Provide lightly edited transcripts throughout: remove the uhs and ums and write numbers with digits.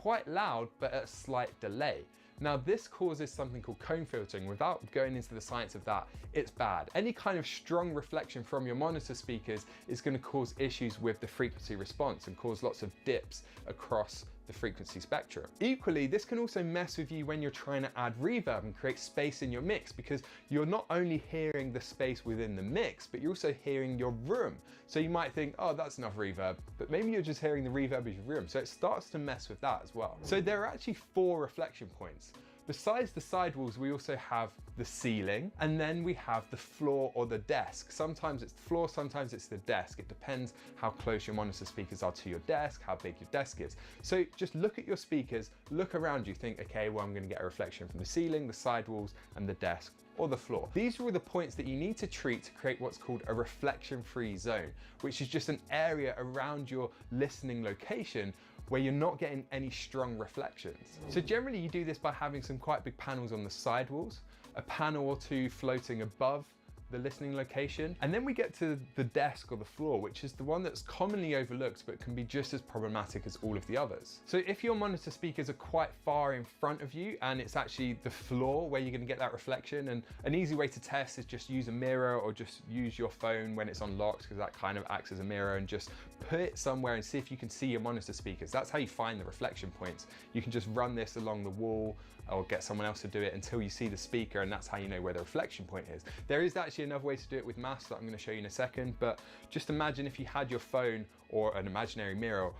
quite loud, but at a slight delay. Now this causes something called cone filtering. Without going into the science of that, it's bad. Any kind of strong reflection from your monitor speakers is going to cause issues with the frequency response and cause lots of dips across the frequency spectrum. Equally, this can also mess with you when you're trying to add reverb and create space in your mix, because you're not only hearing the space within the mix, but you're also hearing your room. So you might think, oh, that's enough reverb, but maybe you're just hearing the reverb of your room. So it starts to mess with that as well. So there are actually 4 reflection points. Besides the sidewalls, we also have the ceiling, and then we have the floor or the desk. Sometimes it's the floor, sometimes it's the desk. It depends how close your monitor speakers are to your desk, how big your desk is. So just look at your speakers, look around you, think, okay, well, I'm gonna get a reflection from the ceiling, the sidewalls, and the desk, or the floor. These are all the points that you need to treat to create what's called a reflection-free zone, which is just an area around your listening location where you're not getting any strong reflections. So generally you do this by having some quite big panels on the sidewalls, a panel or 2 floating above the listening location. And then we get to the desk or the floor, which is the one that's commonly overlooked, but can be just as problematic as all of the others. So if your monitor speakers are quite far in front of you and it's actually the floor where you're gonna get that reflection, and an easy way to test is just use a mirror or just use your phone when it's unlocked, because that kind of acts as a mirror, and just put it somewhere and see if you can see your monitor speakers. That's how you find the reflection points. You can just run this along the wall or get someone else to do it until you see the speaker, and that's how you know where the reflection point is. There is actually another way to do it with maths that I'm going to show you in a second, but just imagine if you had your phone or an imaginary mirror,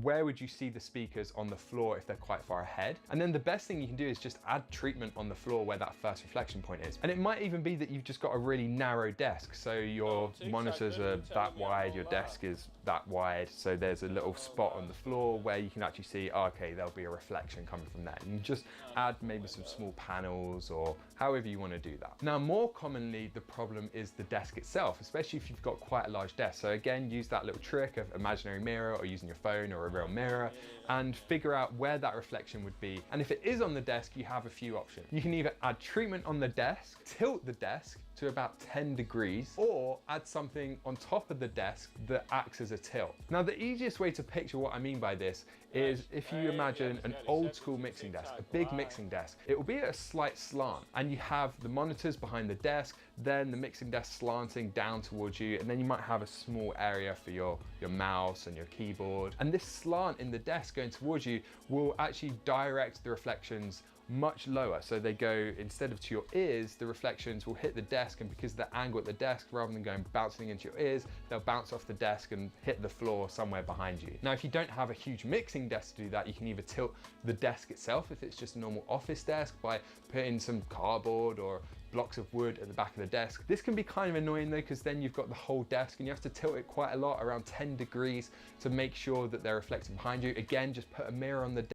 where would you see the speakers on the floor if they're quite far ahead? And then the best thing you can do is just add treatment on the floor where that first reflection point is. And it might even be that you've just got a really narrow desk, so your monitors are that wide, your desk is that wide, so there's a little spot on the floor where you can actually see, oh, okay, there'll be a reflection coming from there. And just add maybe some small panels or however you want to do that. Now, more commonly, the problem is the desk itself, especially if you've got quite a large desk. So again, use that little trick of imaginary mirror or using your phone or a real mirror and figure out where that reflection would be. And if it is on the desk, you have a few options. You can either add treatment on the desk, tilt the desk to about 10 degrees, or add something on top of the desk that acts as a tilt. Now, the easiest way to picture what I mean by this is if you imagine an old school mixing desk, a big mixing desk, it will be at a slight slant, and you have the monitors behind the desk, then the mixing desk slanting down towards you, and then you might have a small area for your mouse and your keyboard. And this slant in the desk going towards you will actually direct the reflections much lower. So they go, instead of to your ears, the reflections will hit the desk, and because of the angle at the desk, rather than going bouncing into your ears, they'll bounce off the desk and hit the floor somewhere behind you. Now, if you don't have a huge mixing desk to do that, you can either tilt the desk itself, if it's just a normal office desk, by putting some cardboard or blocks of wood at the back of the desk. This can be kind of annoying though, because then you've got the whole desk and you have to tilt it quite a lot, around 10 degrees, to make sure that they're reflecting behind you. Again, just put a mirror on the desk